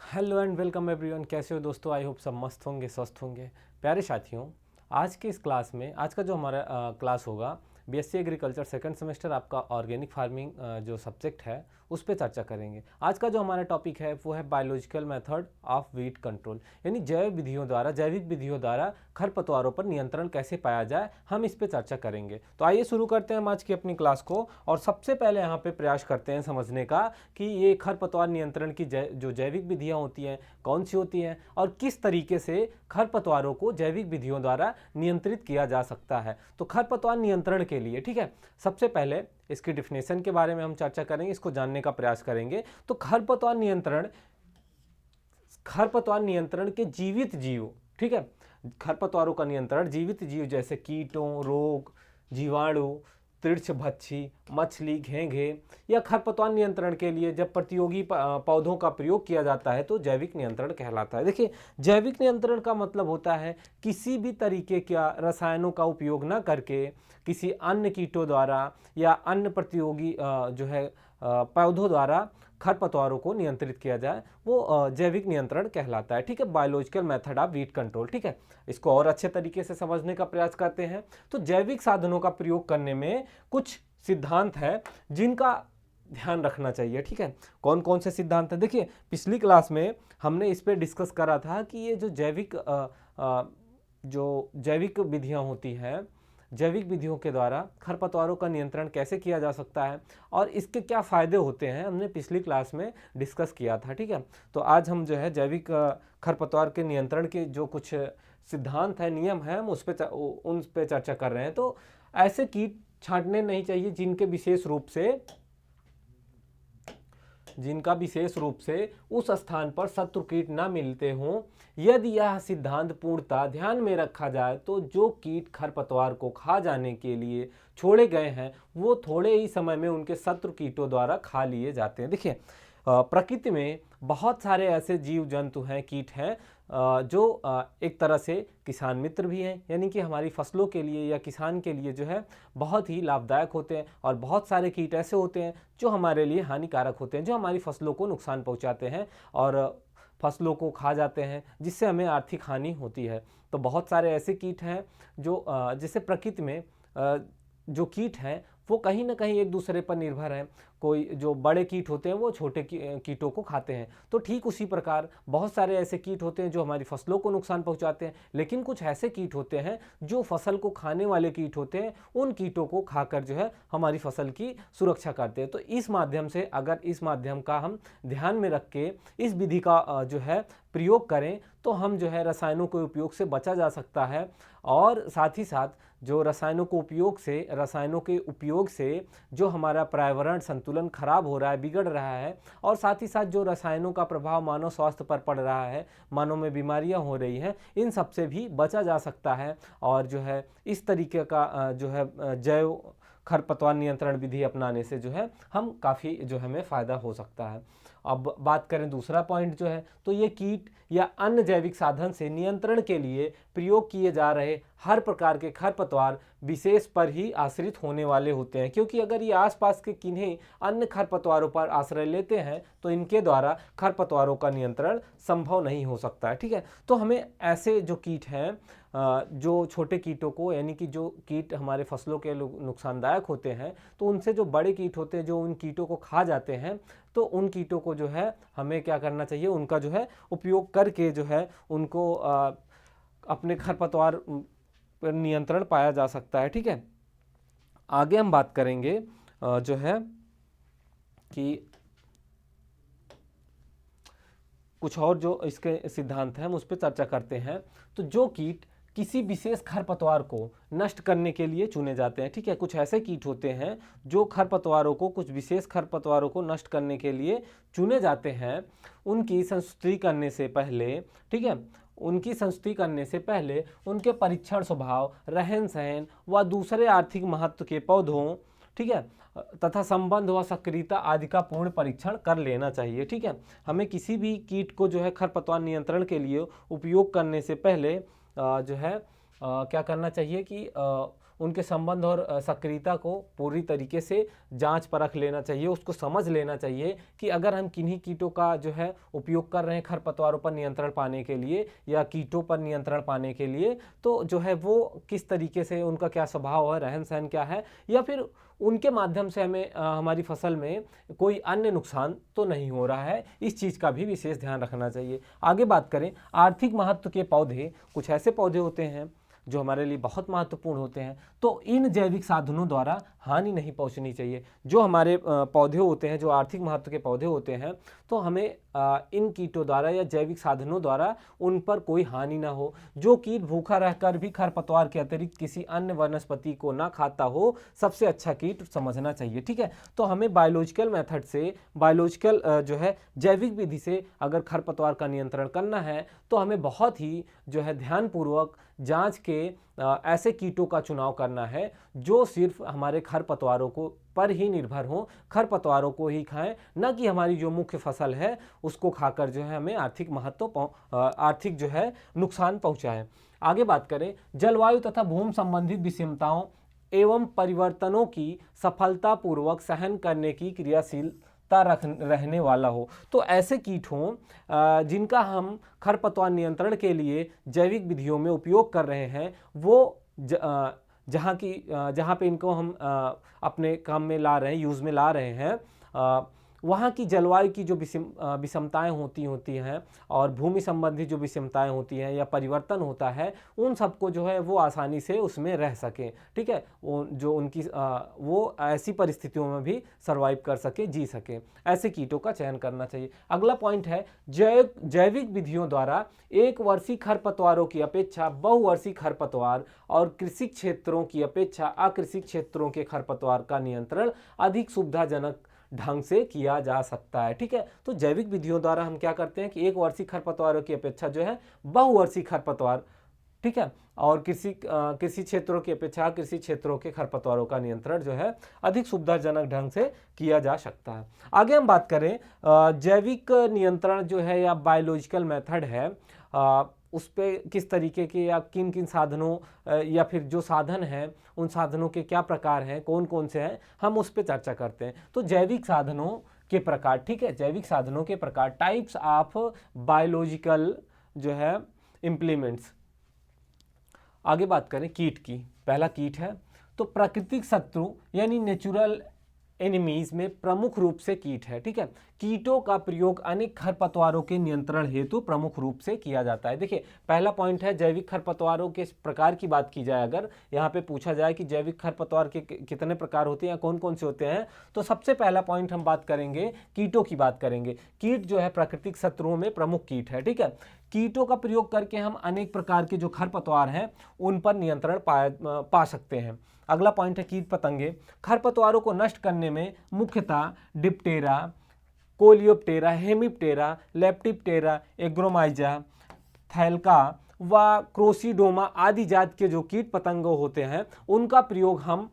Hello and welcome everyone. कैसे हो दोस्तों? आई होप सब मस्त होंगे, स्वस्थ होंगे। प्यारे साथियों, आज के इस क्लास में आज का जो हमारा क्लास होगा बीएससी एग्रीकल्चर सेकंड सेमेस्टर आपका ऑर्गेनिक फार्मिंग जो सब्जेक्ट है उस पर चर्चा करेंगे। आज का जो हमारा टॉपिक है वो है biological method of wheat control, यानी जैविक विधियों द्वारा खरपतवारों पर नियंत्रण कैसे पाया जाए, हम इस पर चर्चा करेंगे। तो आइए शुरू करते हैं हम आज की अपनी क्लास को। और सबसे पहले यहाँ पे प्रयास करते हैं समझने का कि ये खरपतवार नियंत्रण की जो जैविक विधियाँ होती हैं कौन सी होती हैं और किस तरीके से खरपतवारों को जैविक विधियों द्वारा नियंत्रित किया जा सकता है। तो खरपतवार नियंत्रण के लिए, ठीक है, सबसे पहले इसकी डिफिनेशन के बारे में हम चर्चा करेंगे, इसको जानने का प्रयास करेंगे। तो खरपतवार नियंत्रण के जीवित जीव, ठीक है, खरपतवारों का नियंत्रण जीवित जीव जैसे कीटों, रोग, जीवाणु, तृक्षभक्षी, मछली, घेंघे या खरपतवार नियंत्रण के लिए जब प्रतियोगी पौधों का प्रयोग किया जाता है तो जैविक नियंत्रण कहलाता है। देखिए, जैविक नियंत्रण का मतलब होता है किसी भी तरीके का रसायनों का उपयोग न करके किसी अन्य कीटों द्वारा या अन्य प्रतियोगी जो है पौधों द्वारा खरपतवारों को नियंत्रित किया जाए, वो जैविक नियंत्रण कहलाता है। ठीक है, biological method of wheat control. ठीक है, इसको और अच्छे तरीके से समझने का प्रयास करते हैं। तो जैविक साधनों का प्रयोग करने में कुछ सिद्धांत है जिनका ध्यान रखना चाहिए। ठीक है, कौन कौन से सिद्धांत है? देखिए, पिछली क्लास में हमने इस पर डिस्कस करा था कि ये जो जैविक विधियां होती हैं, जैविक विधियों के द्वारा खरपतवारों का नियंत्रण कैसे किया जा सकता है और इसके क्या फ़ायदे होते हैं, हमने पिछली क्लास में डिस्कस किया था। ठीक है, तो आज हम जो है जैविक खरपतवार के नियंत्रण के जो कुछ सिद्धांत है, नियम है, हम उन पे चर्चा कर रहे हैं। तो ऐसे कीट छांटने नहीं चाहिए जिनका विशेष रूप से उस स्थान पर शत्रु कीट न मिलते हों। यदि यह सिद्धांत पूर्णतः ध्यान में रखा जाए तो जो कीट खरपतवार को खा जाने के लिए छोड़े गए हैं वो थोड़े ही समय में उनके शत्रु कीटों द्वारा खा लिए जाते हैं। देखिए, प्रकृति में बहुत सारे ऐसे जीव जंतु हैं, कीट हैं जो एक तरह से किसान मित्र भी हैं, यानी कि हमारी फसलों के लिए या किसान के लिए जो है बहुत ही लाभदायक होते हैं। और बहुत सारे कीट ऐसे होते हैं जो हमारे लिए हानिकारक होते हैं, जो हमारी फसलों को नुकसान पहुंचाते हैं और फसलों को खा जाते हैं, जिससे हमें आर्थिक हानि होती है। तो बहुत सारे ऐसे कीट हैं जो जैसे प्रकृति में जो कीट हैं वो कहीं ना कहीं एक दूसरे पर निर्भर हैं। कोई जो बड़े कीट होते हैं वो छोटे कीटों को खाते हैं, तो ठीक उसी प्रकार बहुत सारे ऐसे कीट होते हैं जो हमारी फसलों को नुकसान पहुंचाते हैं। लेकिन कुछ ऐसे कीट होते हैं जो फसल को खाने वाले कीट होते हैं, उन कीटों को खाकर जो है हमारी फसल की सुरक्षा करते हैं। तो इस माध्यम से, अगर इस माध्यम का हम ध्यान में रख के इस विधि का जो है प्रयोग करें तो हम जो है रसायनों के उपयोग से बचा जा सकता है। और साथ ही साथ जो रसायनों के उपयोग से जो हमारा पर्यावरण संतुलन खराब हो रहा है, बिगड़ रहा है, और साथ ही साथ जो रसायनों का प्रभाव मानव स्वास्थ्य पर पड़ रहा है, मानव में बीमारियां हो रही हैं, इन सब से भी बचा जा सकता है। और जो है इस तरीके का जो है जैव खरपतवार नियंत्रण विधि अपनाने से जो है हम काफ़ी जो हमें फ़ायदा हो सकता है। अब बात करें दूसरा पॉइंट जो है, तो ये कीट या अन्य जैविक साधन से नियंत्रण के लिए प्रयोग किए जा रहे हर प्रकार के खरपतवार विशेष पर ही आश्रित होने वाले होते हैं, क्योंकि अगर ये आसपास के किन्हीं अन्य खरपतवारों पर आश्रय लेते हैं तो इनके द्वारा खरपतवारों का नियंत्रण संभव नहीं हो सकता है। ठीक है, तो हमें ऐसे जो कीट हैं, जो छोटे कीटों को, यानी कि जो कीट हमारे फसलों के नुकसानदायक होते हैं, तो उनसे जो बड़े कीट होते हैं जो उन कीटों को खा जाते हैं, तो उन कीटों को जो है हमें क्या करना चाहिए, उनका जो है उपयोग करके जो है उनको अपने खरपतवार पर नियंत्रण पाया जा सकता है। ठीक है, आगे हम बात करेंगे जो है कि कुछ और जो इसके सिद्धांत हैं हम उस पर चर्चा करते हैं। तो जो कीट किसी विशेष खरपतवार को नष्ट करने के लिए चुने जाते हैं, ठीक है, कुछ ऐसे कीट होते हैं जो कुछ विशेष खरपतवारों को नष्ट करने के लिए चुने जाते हैं, उनकी संस्तुति करने से पहले, ठीक है, उनके परीक्षण स्वभाव, रहन सहन व दूसरे आर्थिक महत्व के पौधों, ठीक है, तथा संबंध व सक्रियता आदि का पूर्ण परीक्षण कर लेना चाहिए। ठीक है, हमें किसी भी कीट को जो है खरपतवार नियंत्रण के लिए उपयोग करने से पहले जो है क्या करना चाहिए कि उनके संबंध और सक्रियता को पूरी तरीके से जांच परख लेना चाहिए, उसको समझ लेना चाहिए कि अगर हम किन्हीं कीटों का जो है उपयोग कर रहे हैं खरपतवारों पर नियंत्रण पाने के लिए या कीटों पर नियंत्रण पाने के लिए, तो जो है वो किस तरीके से, उनका क्या स्वभाव है, रहन सहन क्या है, या फिर उनके माध्यम से हमें हमारी फसल में कोई अन्य नुकसान तो नहीं हो रहा है। इस चीज़ का भी विशेष ध्यान रखना चाहिए। आगे बात करें आर्थिक महत्व के पौधे, कुछ ऐसे पौधे होते हैं जो हमारे लिए बहुत महत्वपूर्ण होते हैं, तो इन जैविक साधनों द्वारा हानि नहीं पहुंचनी चाहिए। जो हमारे पौधे होते हैं, जो आर्थिक महत्व के पौधे होते हैं, तो हमें इन कीटों द्वारा या जैविक साधनों द्वारा उन पर कोई हानि ना हो। जो कीट भूखा रहकर भी खरपतवार के अतिरिक्त किसी अन्य वनस्पति को ना खाता हो, सबसे अच्छा कीट समझना चाहिए। ठीक है, तो हमें बायोलॉजिकल मेथड से, बायोलॉजिकल जो है जैविक विधि से अगर खरपतवार का नियंत्रण करना है, तो हमें बहुत ही जो है ध्यानपूर्वक जांच के ऐसे कीटों का चुनाव करना है जो सिर्फ हमारे खरपतवारों को पर ही निर्भर हों, खरपतवारों को ही खाएं, न कि हमारी जो मुख्य फसल है उसको खाकर जो है हमें आर्थिक जो है नुकसान पहुंचाएं। आगे बात करें जलवायु तथा भूमि संबंधित विषमताओं एवं परिवर्तनों की सफलतापूर्वक सहन करने की क्रियाशीलता रहने वाला हो, तो ऐसे कीट हों जिनका हम खरपतवार नियंत्रण के लिए जैविक विधियों में उपयोग कर रहे हैं, वो जहाँ पे इनको हम अपने काम में ला रहे हैं, यूज़ में ला रहे हैं, वहाँ की जलवायु की जो विषमताएँ होती हैं और भूमि संबंधी जो विषमताएँ होती हैं या परिवर्तन होता है, उन सबको जो है वो आसानी से उसमें रह सकें। ठीक है, वो ऐसी परिस्थितियों में भी सर्वाइव कर सके, जी सके, ऐसे कीटों का चयन करना चाहिए। अगला पॉइंट है जैविक विधियों द्वारा एक वर्षीय खरपतवारों की अपेक्षा बहुवर्षीय खरपतवार और कृषि क्षेत्रों की अपेक्षा अकृषि क्षेत्रों के खरपतवार का नियंत्रण अधिक सुविधाजनक ढंग से किया जा सकता है। ठीक है, तो जैविक विधियों द्वारा हम क्या करते हैं कि एक वर्षीय खरपतवारों की अपेक्षा जो है बहुवर्षीय खरपतवार, ठीक है, और कृषि क्षेत्रों की अपेक्षा कृषि क्षेत्रों के खरपतवारों का नियंत्रण जो है अधिक सुविधाजनक ढंग से किया जा सकता है। आगे हम बात करें जैविक नियंत्रण जो है या बायोलॉजिकल मेथड है, उस पर किस तरीके के या किन किन साधनों या फिर जो साधन हैं उन साधनों के क्या प्रकार हैं, कौन कौन से हैं, हम उस पर चर्चा करते हैं। तो जैविक साधनों के प्रकार, ठीक है, जैविक साधनों के प्रकार, टाइप्स ऑफ बायोलॉजिकल जो है इम्प्लीमेंट्स। आगे बात करें कीट की, पहला कीट है तो प्राकृतिक शत्रु यानी नेचुरल एनिमीज में प्रमुख रूप से कीट है। ठीक है, कीटों का प्रयोग अनेक खरपतवारों के नियंत्रण हेतु प्रमुख रूप से किया जाता है। देखिए पहला पॉइंट है जैविक खरपतवारों के प्रकार की बात की जाए, अगर यहाँ पे पूछा जाए कि जैविक खरपतवार के कितने प्रकार होते हैं या कौन कौन से होते हैं, तो सबसे पहला पॉइंट हम बात करेंगे कीटों की बात करेंगे। कीट जो है प्राकृतिक शत्रुओं में प्रमुख कीट है। ठीक है, कीटों का प्रयोग करके हम अनेक प्रकार के जो खरपतवार हैं उन पर नियंत्रण पा सकते हैं। अगला पॉइंट है कीट पतंगे। खरपतवारों को नष्ट करने में मुख्यतः डिप्टेरा, कोलियोप्टेरा, हेमिप्टेरा, लेप्टिप्टेरा, एग्रोमाइजा, थैलका व क्रोसीडोमा आदि जात के जो कीट पतंग होते हैं उनका प्रयोग हम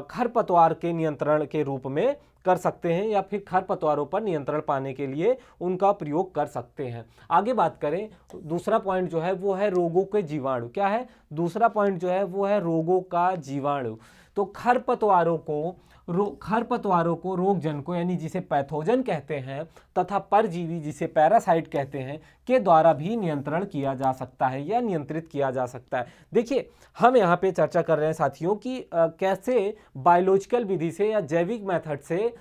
खरपतवार के नियंत्रण के रूप में कर सकते हैं या फिर खरपतवारों पर नियंत्रण पाने के लिए उनका प्रयोग कर सकते हैं। आगे बात करें दूसरा पॉइंट जो है वो है रोगों के जीवाणु। क्या है दूसरा पॉइंट जो है वो है रोगों का जीवाणु। तो खरपतवारों को रोगजन को यानी जिसे पैथोजन कहते हैं तथा परजीवी जिसे पैरासाइट कहते हैं के द्वारा भी नियंत्रण किया जा सकता है या नियंत्रित किया जा सकता है। देखिए हम यहाँ पे चर्चा कर रहे हैं साथियों कि कैसे बायोलॉजिकल विधि से या जैविक मेथड से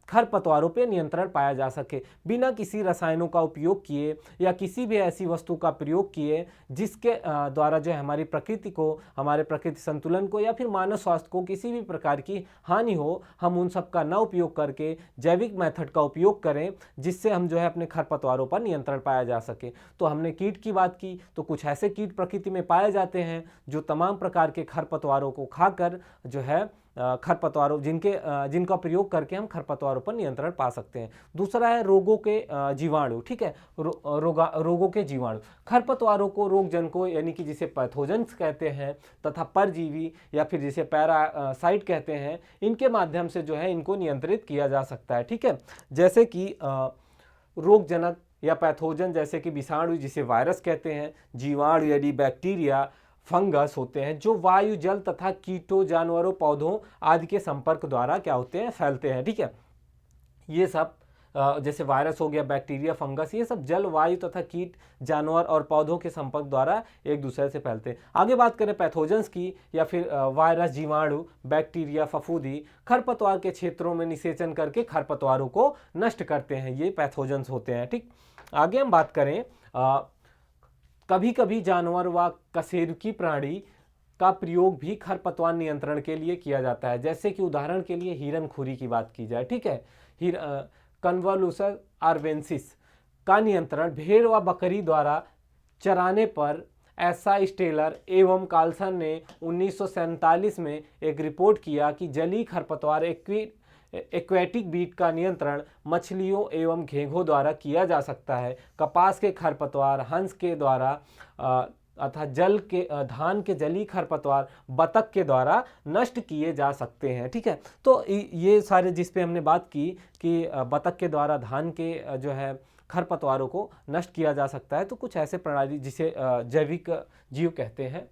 खरपतवारों पे नियंत्रण पाया जा सके बिना किसी रसायनों का उपयोग किए या किसी भी ऐसी वस्तु का प्रयोग किए जिसके द्वारा जो है हमारी प्रकृति को, हमारे प्रकृति संतुलन को या फिर मानव स्वास्थ्य को किसी भी प्रकार की हानि हो। हम उन सब का न उपयोग करके जैविक मेथड का उपयोग करें जिससे हम जो है अपने खरपतवारों पर नियंत्रण पाया जा सके। तो हमने कीट की बात की, तो कुछ ऐसे कीट प्रकृति में पाए जाते हैं जो तमाम प्रकार के खरपतवारों को खाकर जो है खरपतवारों जिनका प्रयोग करके हम खरपतवारों पर नियंत्रण पा सकते हैं। दूसरा है रोगों के जीवाणु। ठीक है, रोगों के जीवाणु खरपतवारों को रोगजन को यानी कि जिसे पैथोजेंस कहते हैं तथा परजीवी या फिर जिसे पैरासाइट कहते हैं, इनके माध्यम से जो है इनको नियंत्रित किया जा सकता है। ठीक है, जैसे कि रोगजनक या पैथोजन जैसे कि विषाणु जिसे वायरस कहते हैं, जीवाणु यानी बैक्टीरिया, फंगस होते हैं जो वायु, जल तथा कीटों, जानवरों, पौधों आदि के संपर्क द्वारा क्या होते हैं, फैलते हैं। ठीक है, ये सब जैसे वायरस हो गया, बैक्टीरिया, फंगस, ये सब जल, वायु तथा कीट, जानवर और पौधों के संपर्क द्वारा एक दूसरे से फैलते हैं। आगे बात करें पैथोजेंस की, या फिर वायरस, जीवाणु, बैक्टीरिया, फफूंदी खरपतवार के क्षेत्रों में निषेचन करके खरपतवारों को नष्ट करते हैं, ये पैथोजेंस होते हैं। ठीक, आगे हम बात करें कभी कभी जानवर व कशेरुकी प्राणी का प्रयोग भी खरपतवार नियंत्रण के लिए किया जाता है, जैसे कि उदाहरण के लिए हिरनखुरी की बात की जाए। ठीक है, कन्वोलुसस आर्बेंसिस का नियंत्रण भेड़ व बकरी द्वारा चराने पर ऐसा स्टेलर एवं कार्लसन ने 1947 में एक रिपोर्ट किया कि जलीय खरपतवार एक्वेटिक बीट का नियंत्रण मछलियों एवं घेंघों द्वारा किया जा सकता है। कपास के खरपतवार हंस के द्वारा अर्थात जल के धान के जलीय खरपतवार बतख के द्वारा नष्ट किए जा सकते हैं। ठीक है, तो ये सारे जिस पे हमने बात की कि बतख के द्वारा धान के जो है खरपतवारों को नष्ट किया जा सकता है, तो कुछ ऐसे प्रणाली जिसे जैविक जीव कहते हैं,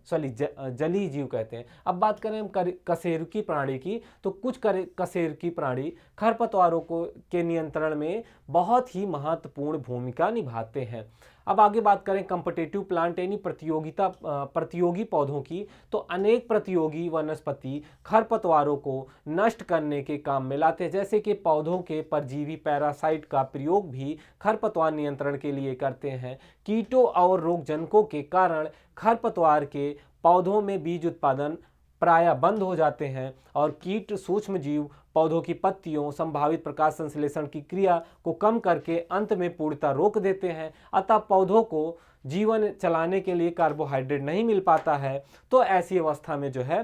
जलीय जीव कहते हैं। अब बात करें हम कशेरुकी प्राणी की, तो कुछ कशेरुकी प्राणी खरपतवारों को के नियंत्रण में बहुत ही महत्वपूर्ण भूमिका निभाते हैं। अब आगे बात करें कॉम्पिटिटिव प्लांट यानी प्रतियोगी पौधों की, तो अनेक प्रतियोगी वनस्पति खरपतवारों को नष्ट करने के काम में लाते हैं, जैसे कि पौधों के परजीवी पैरासाइट का प्रयोग भी खरपतवार नियंत्रण के लिए करते हैं। कीटों और रोगजनकों के कारण खरपतवार के पौधों में बीज उत्पादन प्रायः बंद हो जाते हैं और कीट सूक्ष्म जीव पौधों की पत्तियों संभावित प्रकाश संश्लेषण की क्रिया को कम करके अंत में पूर्णतः रोक देते हैं। अतः पौधों को जीवन चलाने के लिए कार्बोहाइड्रेट नहीं मिल पाता है, तो ऐसी अवस्था में जो है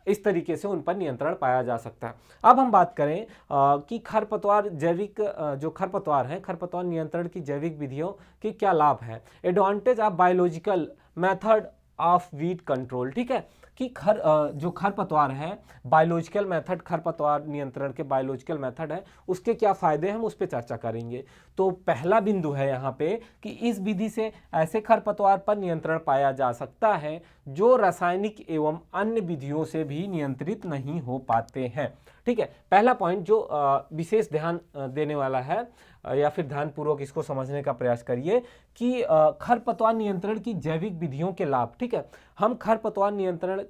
इस तरीके से उन पर नियंत्रण पाया जा सकता है। अब हम बात करें कि खरपतवार जैविक जो खरपतवार हैं, खरपतवार नियंत्रण की जैविक विधियों के क्या लाभ हैं। Advantage of biological method of weed control. ठीक है, कि जो खरपतवार है, बायोलॉजिकल मेथड, खरपतवार नियंत्रण के बायोलॉजिकल मेथड है, उसके क्या फायदे हैं हम उस पर चर्चा करेंगे। तो पहला बिंदु है यहाँ पे कि इस विधि से ऐसे खरपतवार पर नियंत्रण पाया जा सकता है जो रासायनिक एवं अन्य विधियों से भी नियंत्रित नहीं हो पाते हैं। ठीक है, पहला पॉइंट जो विशेष ध्यान देने वाला है, या फिर ध्यानपूर्वक इसको समझने का प्रयास करिए कि खरपतवार नियंत्रण की जैविक विधियों के लाभ। ठीक है, हम खरपतवार नियंत्रण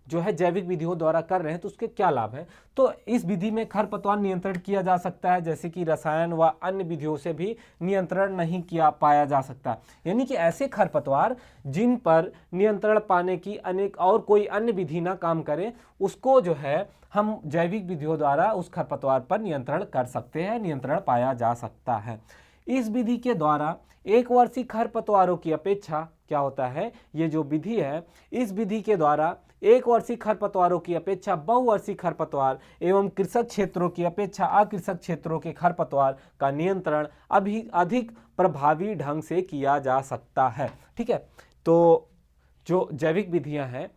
जो है जैविक विधियों द्वारा कर रहे हैं, तो उसके क्या लाभ हैं। तो इस विधि में खरपतवार नियंत्रण किया जा सकता है, जैसे कि रसायन व अन्य विधियों से भी नियंत्रण नहीं किया पाया जा सकता। यानी कि ऐसे खरपतवार जिन पर नियंत्रण पाने की अनेक और कोई अन्य विधि ना काम करे, उसको जो है हम जैविक विधियों द्वारा उस खरपतवार पर नियंत्रण कर सकते हैं, नियंत्रण पाया जा सकता है। इस विधि के द्वारा एक वर्षीय खरपतवारों की अपेक्षा क्या होता है, ये जो विधि है, इस विधि के द्वारा एक वर्षीय खरपतवारों की अपेक्षा बहुवर्षीय खरपतवार एवं कृषक क्षेत्रों की अपेक्षा अकृषक क्षेत्रों के खरपतवार का नियंत्रण अभी अधिक प्रभावी ढंग से किया जा सकता है। ठीक है, तो जो जैविक विधियां हैं,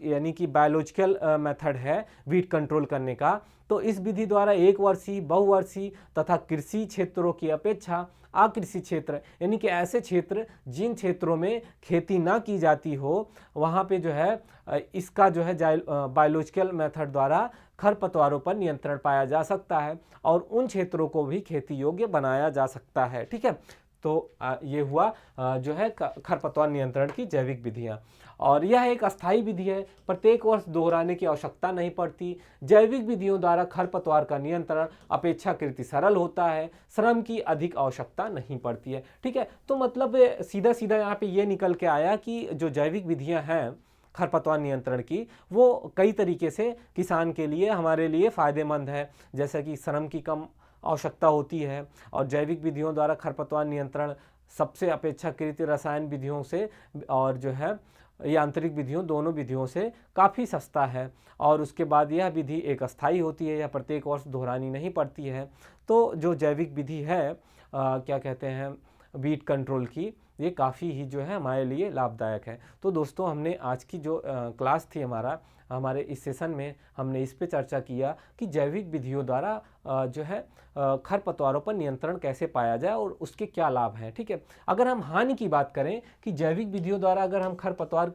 यानी कि बायोलॉजिकल मेथड है वीड कंट्रोल करने का, तो इस विधि द्वारा एक वर्षीय, बहुवर्षीय तथा कृषि क्षेत्रों की अपेक्षा अकृषि क्षेत्र, यानी कि ऐसे क्षेत्र जिन क्षेत्रों में खेती ना की जाती हो, वहाँ पे जो है इसका जो है बायोलॉजिकल मेथड द्वारा खरपतवारों पर नियंत्रण पाया जा सकता है और उन क्षेत्रों को भी खेती योग्य बनाया जा सकता है। ठीक है, तो ये हुआ जो है खरपतवार नियंत्रण की जैविक विधियाँ, और यह एक अस्थायी विधि है, प्रत्येक वर्ष दोहराने की आवश्यकता नहीं पड़ती। जैविक विधियों द्वारा खरपतवार का नियंत्रण अपेक्षाकृत सरल होता है, श्रम की अधिक आवश्यकता नहीं पड़ती है। ठीक है, तो मतलब सीधा सीधा यहाँ पे ये निकल के आया कि जो जैविक विधियाँ हैं खरपतवार नियंत्रण की, वो कई तरीके से किसान के लिए, हमारे लिए फ़ायदेमंद है, जैसा कि श्रम की कम आवश्यकता होती है, और जैविक विधियों द्वारा खरपतवार नियंत्रण सबसे अपेक्षाकृत रसायन विधियों से और जो है यांत्रिक विधियों, दोनों विधियों से काफ़ी सस्ता है, और उसके बाद यह विधि एक अस्थायी होती है, यह प्रत्येक वर्ष दोहरानी नहीं पड़ती है। तो जो जैविक विधि है क्या कहते हैं वीड कंट्रोल की, ये काफ़ी ही जो है हमारे लिए लाभदायक है। तो दोस्तों, हमने आज की जो क्लास थी हमारे इस सेशन में हमने इस पे चर्चा किया कि जैविक विधियों द्वारा जो है खरपतवारों पर नियंत्रण कैसे पाया जाए और उसके क्या लाभ हैं। ठीक है, अगर हम हानि की बात करें कि जैविक विधियों द्वारा अगर हम खरपतवार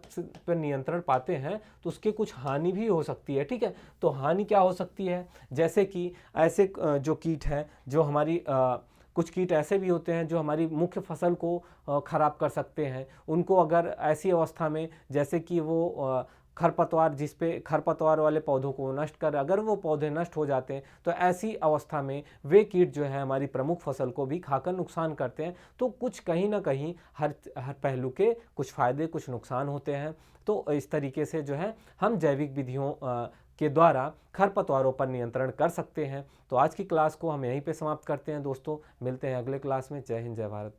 पर नियंत्रण पाते हैं तो उसके कुछ हानि भी हो सकती है। ठीक है, तो हानि क्या हो सकती है, जैसे कि ऐसे जो कीट हैं जो हमारी कुछ कीट ऐसे भी होते हैं जो हमारी मुख्य फसल को खराब कर सकते हैं। उनको अगर ऐसी अवस्था में, जैसे कि वो खरपतवार जिस पे खरपतवार वाले पौधों को नष्ट कर, अगर वो पौधे नष्ट हो जाते हैं तो ऐसी अवस्था में वे कीट जो है हमारी प्रमुख फसल को भी खाकर नुकसान करते हैं। तो कुछ कहीं ना कहीं हर हर पहलू के कुछ फायदे कुछ नुकसान होते हैं। तो इस तरीके से जो है हम जैविक विधियों के द्वारा खरपतवारों पर नियंत्रण कर सकते हैं। तो आज की क्लास को हम यहीं पे समाप्त करते हैं दोस्तों, मिलते हैं अगले क्लास में। जय हिंद, जय भारत।